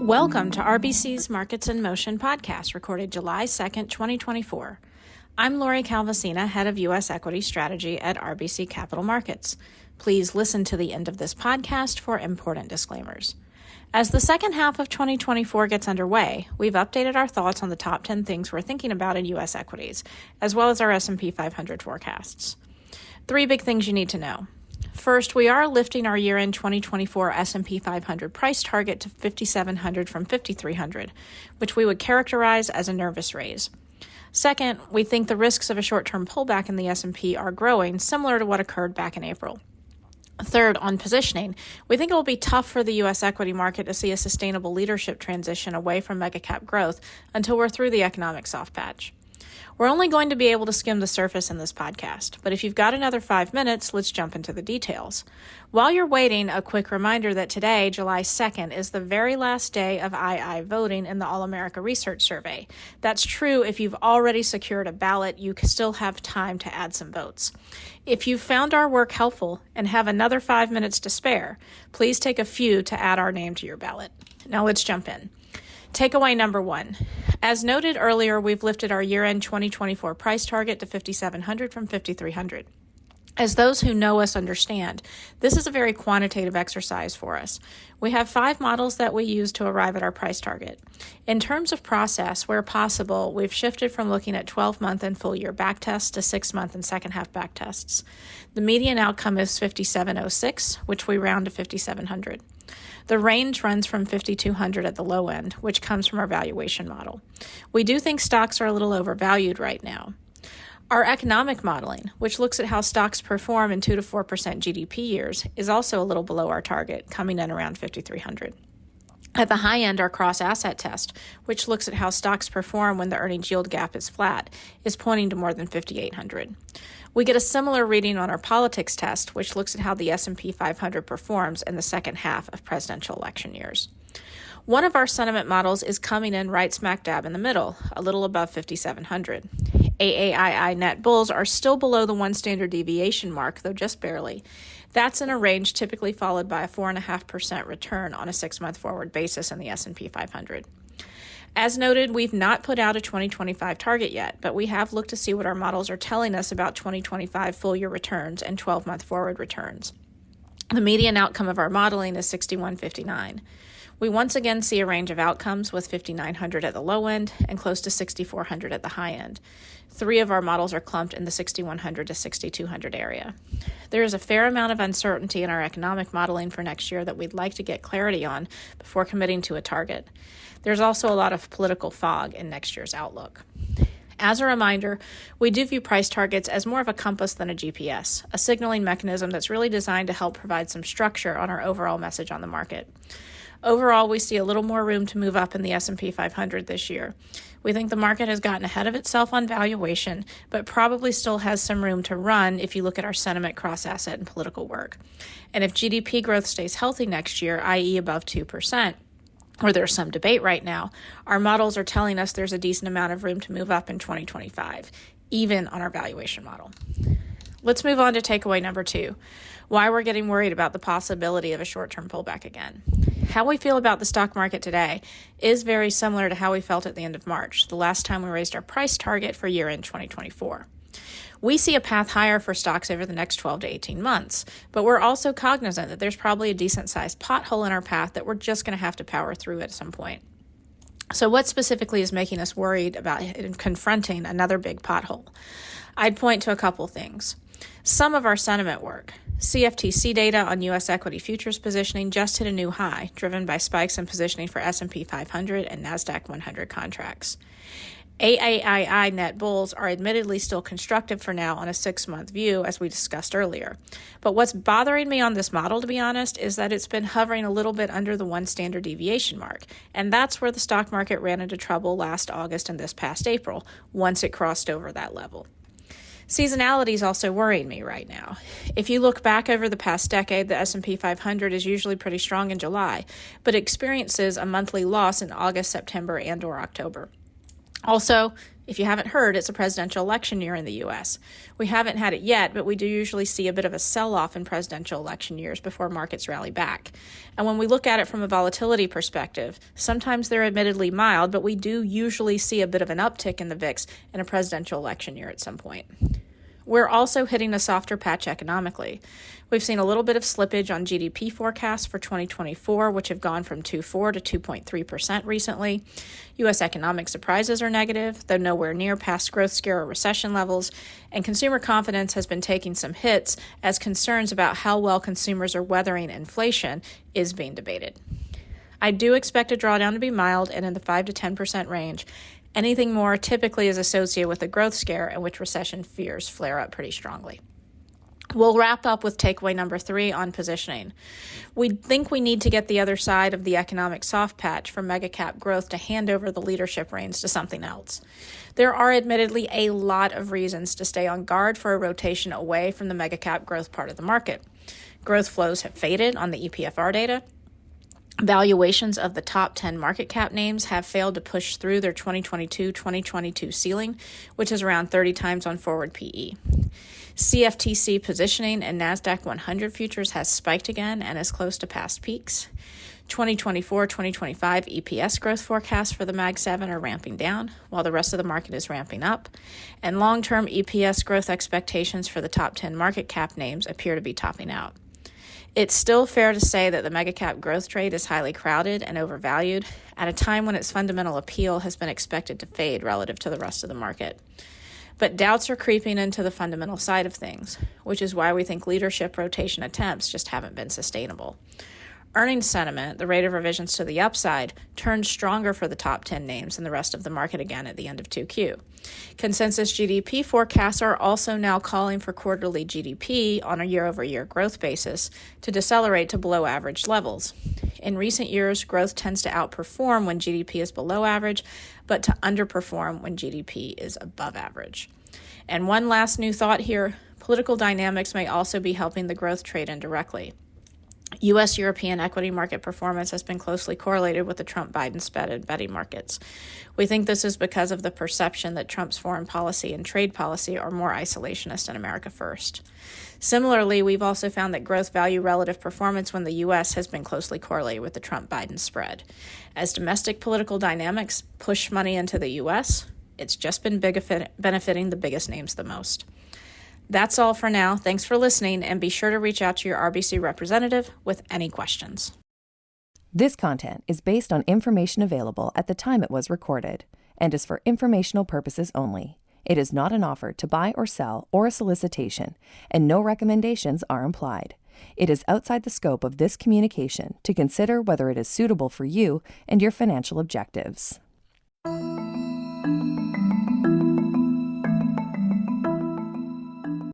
Welcome to RBC's Markets in Motion podcast, recorded July 2nd, 2024. I'm Lori Calvasina, head of U.S. Equity Strategy at RBC Capital Markets. Please listen to the end of this podcast for important disclaimers. As the second half of 2024 gets underway, we've updated our thoughts on the top 10 things we're thinking about in U.S. equities, as well as our S&P 500 forecasts. 3 big things you need to know. First, we are lifting our year-end 2024 S&P 500 price target to 5,700 from 5,300, which we would characterize as a nervous raise. Second, we think the risks of a short-term pullback in the S&P are growing, similar to what occurred back in April. Third, on positioning, we think it will be tough for the U.S. equity market to see a sustainable leadership transition away from mega-cap growth until we're through the economic soft patch. We're only going to be able to skim the surface in this podcast, but if you've got another 5 minutes, let's jump into the details. While you're waiting, a quick reminder that today, July 2nd, is the very last day of II voting in the All-America Research Survey. That's true if you've already secured a ballot, you still have time to add some votes. If you found our work helpful and have another 5 minutes to spare, please take a few to add our name to your ballot. Now let's jump in. Takeaway number 1. As noted earlier, we've lifted our year-end 2024 price target to 5,700 from 5,300. As those who know us understand, this is a very quantitative exercise for us. We have 5 models that we use to arrive at our price target. In terms of process, where possible, we've shifted from looking at 12-month and full-year backtests to 6-month and second-half backtests. The median outcome is 5,706, which we round to 5,700. The range runs from 5,200 at the low end, which comes from our valuation model. We do think stocks are a little overvalued right now. Our economic modeling, which looks at how stocks perform in 2 to 4% GDP years, is also a little below our target, coming in around 5,300. At the high end, our cross-asset test, which looks at how stocks perform when the earnings yield gap is flat, is pointing to more than 5,800. We get a similar reading on our politics test, which looks at how the S&P 500 performs in the second half of presidential election years. One of our sentiment models is coming in right smack dab in the middle, a little above 5,700. AAII net bulls are still below the 1 standard deviation mark, though just barely. That's in a range typically followed by a 4.5% return on a 6-month forward basis in the S&P 500. As noted, we've not put out a 2025 target yet, but we have looked to see what our models are telling us about 2025 full-year returns and 12-month forward returns. The median outcome of our modeling is 61.59. We once again see a range of outcomes with 5,900 at the low end and close to 6,400 at the high end. 3 of our models are clumped in the 6,100 to 6,200 area. There is a fair amount of uncertainty in our economic modeling for next year that we'd like to get clarity on before committing to a target. There's also a lot of political fog in next year's outlook. As a reminder, we do view price targets as more of a compass than a GPS, a signaling mechanism that's really designed to help provide some structure on our overall message on the market. Overall, we see a little more room to move up in the S&P 500 this year. We think the market has gotten ahead of itself on valuation, but probably still has some room to run if you look at our sentiment cross-asset and political work. And if GDP growth stays healthy next year, i.e. above 2%, where there's some debate right now, our models are telling us there's a decent amount of room to move up in 2025, even on our valuation model. Let's move on to takeaway number 2, why we're getting worried about the possibility of a short-term pullback again. How we feel about the stock market today is very similar to how we felt at the end of March, the last time we raised our price target for year-end 2024. We see a path higher for stocks over the next 12 to 18 months, but we're also cognizant that there's probably a decent-sized pothole in our path that we're just going to have to power through at some point. So what specifically is making us worried about confronting another big pothole? I'd point to a couple things. Some of our sentiment work. CFTC data on U.S. equity futures positioning just hit a new high, driven by spikes in positioning for S&P 500 and NASDAQ 100 contracts. AAII net bulls are admittedly still constructive for now on a 6-month view, as we discussed earlier. But what's bothering me on this model, to be honest, is that it's been hovering a little bit under the 1 standard deviation mark, and that's where the stock market ran into trouble last August and this past April, once it crossed over that level. Seasonality is also worrying me right now. If you look back over the past decade, the S&P 500 is usually pretty strong in July, but experiences a monthly loss in August, September, and/or October. Also, if you haven't heard, it's a presidential election year in the U.S. We haven't had it yet, but we do usually see a bit of a sell-off in presidential election years before markets rally back. And when we look at it from a volatility perspective, sometimes they're admittedly mild, but we do usually see a bit of an uptick in the VIX in a presidential election year at some point. We're also hitting a softer patch economically. We've seen a little bit of slippage on GDP forecasts for 2024, which have gone from 2.4 to 2.3% recently. U.S. economic surprises are negative, though nowhere near past growth scare or recession levels, and consumer confidence has been taking some hits as concerns about how well consumers are weathering inflation is being debated. I do expect a drawdown to be mild and in the 5 to 10% range. Anything more typically is associated with a growth scare in which recession fears flare up pretty strongly. We'll wrap up with takeaway number 3 on positioning. We think we need to get the other side of the economic soft patch for mega-cap growth to hand over the leadership reins to something else. There are admittedly a lot of reasons to stay on guard for a rotation away from the mega-cap growth part of the market. Growth flows have faded on the EPFR data. Valuations of the top 10 market cap names have failed to push through their 2022 ceiling, which is around 30 times on forward PE. CFTC positioning in NASDAQ 100 futures has spiked again and is close to past peaks. 2024-2025 EPS growth forecasts for the Mag 7 are ramping down, while the rest of the market is ramping up, and long-term EPS growth expectations for the top 10 market cap names appear to be topping out. It's still fair to say that the mega-cap growth trade is highly crowded and overvalued at a time when its fundamental appeal has been expected to fade relative to the rest of the market. But doubts are creeping into the fundamental side of things, which is why we think leadership rotation attempts just haven't been sustainable. Earnings sentiment, the rate of revisions to the upside, turned stronger for the top 10 names than the rest of the market again at the end of 2Q. Consensus GDP forecasts are also now calling for quarterly GDP on a year-over-year growth basis to decelerate to below average levels. In recent years, growth tends to outperform when GDP is below average, but to underperform when GDP is above average. And one last new thought here, political dynamics may also be helping the growth trade indirectly. U.S.-European equity market performance has been closely correlated with the Trump-Biden spread and betting markets. We think this is because of the perception that Trump's foreign policy and trade policy are more isolationist and America first. Similarly, we've also found that growth value relative performance when the U.S. has been closely correlated with the Trump-Biden spread. As domestic political dynamics push money into the U.S., it's just been benefiting the biggest names the most. That's all for now. Thanks for listening, and be sure to reach out to your RBC representative with any questions. This content is based on information available at the time it was recorded and is for informational purposes only. It is not an offer to buy or sell or a solicitation, and no recommendations are implied. It is outside the scope of this communication to consider whether it is suitable for you and your financial objectives.